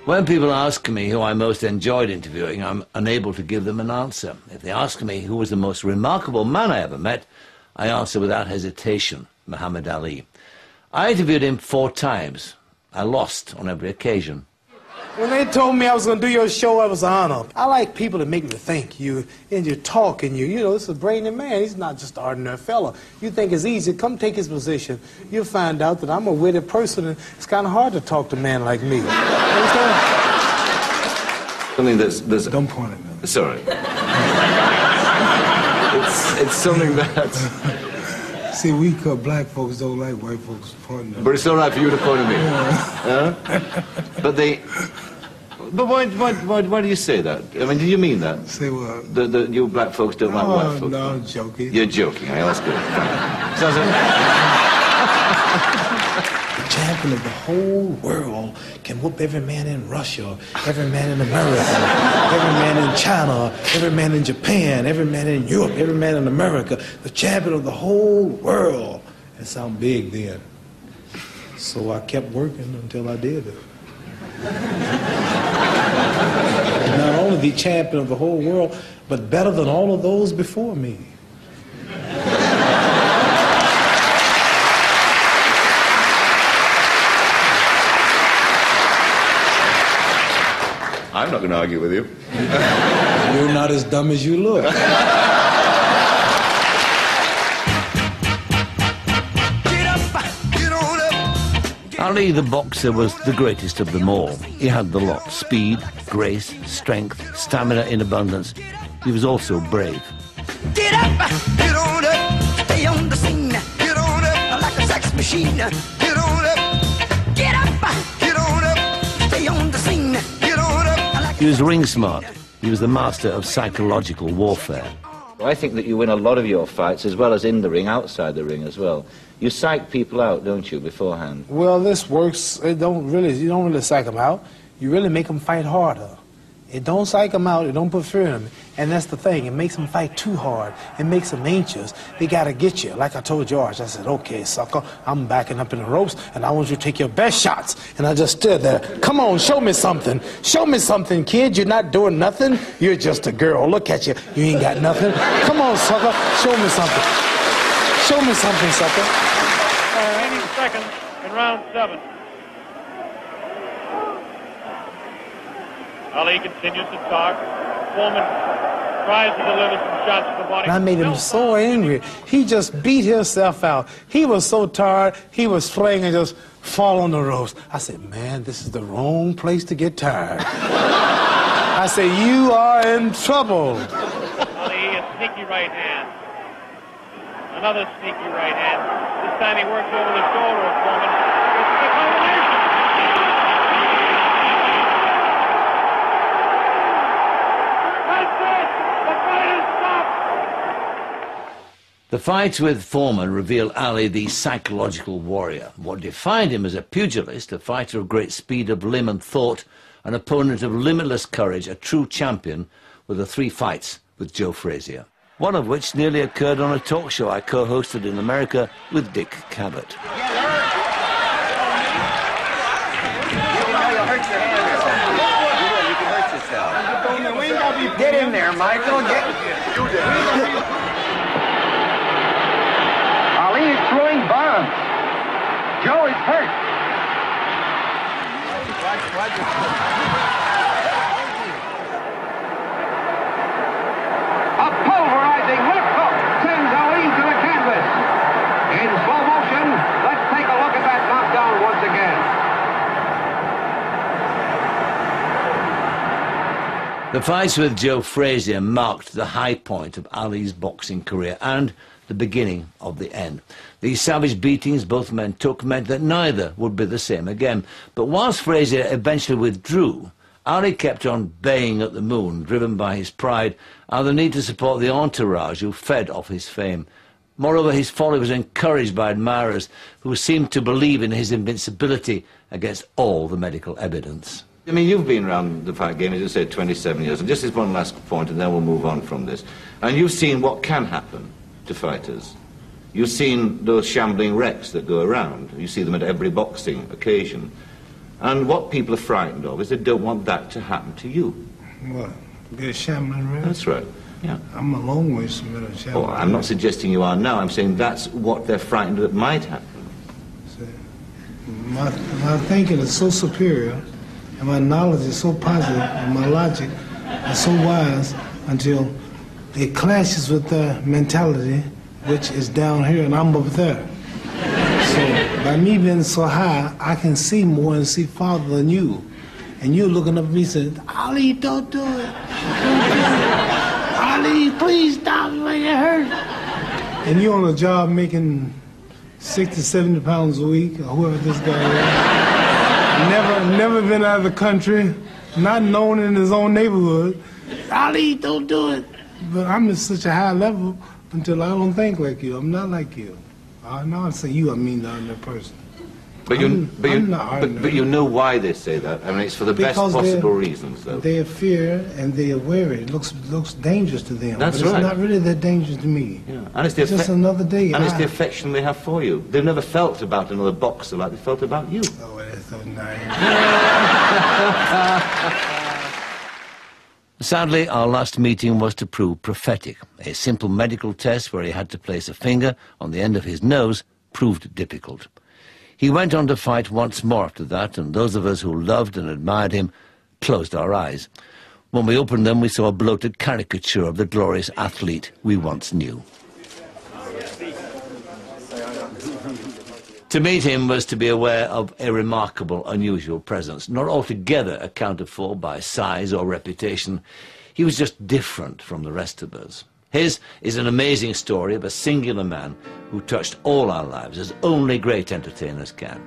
When people ask me who I most enjoyed interviewing, I'm unable to give them an answer. If they ask me who was the most remarkable man I ever met, I answer without hesitation, Muhammad Ali. I interviewed him 4 times. I lost on every occasion. When they told me I was going to do your show, it was an honor. I like people that make me think. You talk, and you know, this is a brainy man. He's not just an ordinary fella. You think it's easy, come take his position. You'll find out that I'm a witty person, and it's kind of hard to talk to a man like me. Understand? Something that's... Don't point at me. Sorry. it's something that... See, we black folks don't like white folks pointing at me. But it's all right for you to point at me. Yeah. But why do you say that? I mean, do you mean that? Say what? You black folks don't like white folks? No, I'm joking. You're joking. That's good. The champion of the whole world can whoop every man in Russia, every man in America, every man in China, every man in Japan, every man in Europe, every man in America. The champion of the whole world. That sounded big then. So I kept working until I did it. Not only the champion of the whole world, but better than all of those before me. I'm not going to argue with you. You're not as dumb as you look. Ali, the boxer, was the greatest of them all. He had the lot: speed, grace, strength, stamina in abundance. He was also brave. Get up, get on up, stay on the scene. Get on up like a sex machine. Get on up, get up, get on up, stay on the scene. Get on up. He was ring smart. He was the master of psychological warfare. I think that you win a lot of your fights as well as in the ring, outside the ring as well. You psych people out, don't you, beforehand? Well, this works. You don't really psych them out. You really make them fight harder. It don't psych them out. It don't put fear in them. And that's the thing. It makes them fight too hard. It makes them anxious. They got to get you. Like I told George, I said, okay, sucker, I'm backing up in the ropes, and I want you to take your best shots. And I just stood there. Come on, show me something. Show me something, kid. You're not doing nothing. You're just a girl. Look at you. You ain't got nothing. Come on, sucker. Show me something. Show me something, sucker. Remaining seconds in round 7. Ali continues to talk. Foreman tries to deliver some shots to the body. And I made him so angry. He just beat himself out. He was so tired, he was swaying and just fall on the ropes. I said, man, this is the wrong place to get tired. I said, you are in trouble. Ali, a sneaky right hand. Another sneaky right hand. This time he works over the shoulder of Foreman. This is the combination. The fight with Foreman revealed Ali the psychological warrior. What defined him as a pugilist, a fighter of great speed of limb and thought, an opponent of limitless courage, a true champion, were the 3 fights with Joe Frazier. One of which nearly occurred on a talk show I co-hosted in America with Dick Cavett. Get in there, Michael. Ali is throwing bombs. Joe is hurt. A pulverizing left hook sends Ali to the canvas. In slow motion, let's take a look at that knockdown once again. The fights with Joe Frazier marked the high point of Ali's boxing career and the beginning of the end. These savage beatings both men took meant that neither would be the same again. But whilst Frazier eventually withdrew, Ali kept on baying at the moon, driven by his pride and the need to support the entourage who fed off his fame. Moreover, his folly was encouraged by admirers who seemed to believe in his invincibility against all the medical evidence. I mean, you've been around the fight game, as you said, 27 years. And just as one last point, and then we'll move on from this. And you've seen what can happen to fighters. You've seen those shambling wrecks that go around. You see them at every boxing occasion. And what people are frightened of is they don't want that to happen to you. What? Be a shaman, really? That's right. Yeah. I'm a long ways from being a shaman. Oh, I'm not suggesting you are now. I'm saying that's what they're frightened that might happen. My thinking is so superior, and my knowledge is so positive, and my logic is so wise until it clashes with their mentality, which is down here and I'm up there. So by me being so high, I can see more and see farther than you. And you're looking up at me saying, Ali, don't do it. Don't do it. Ali, please stop it when it hurts. And you're on a job making 60, 70 pounds a week, or whoever this guy is. Never been out of the country, not known in his own neighborhood. Ali, don't do it. But I'm at such a high level until I don't think like you. I'm not like you. Now I say you, I mean the other person. But you know why they say that. I mean, it's for the best possible reasons, though. They fear and they are wary. It looks dangerous to them. That's but right. It's not really that dangerous to me. Yeah. And it's just another day. And it's the affection they have for you. They've never felt about another boxer like they felt about you. Oh, that's so nice. Sadly, our last meeting was to prove prophetic. A simple medical test where he had to place a finger on the end of his nose proved difficult. He went on to fight once more after that, and those of us who loved and admired him closed our eyes. When we opened them, we saw a bloated caricature of the glorious athlete we once knew. To meet him was to be aware of a remarkable, unusual presence, not altogether accounted for by size or reputation. He was just different from the rest of us. His is an amazing story of a singular man who touched all our lives as only great entertainers can.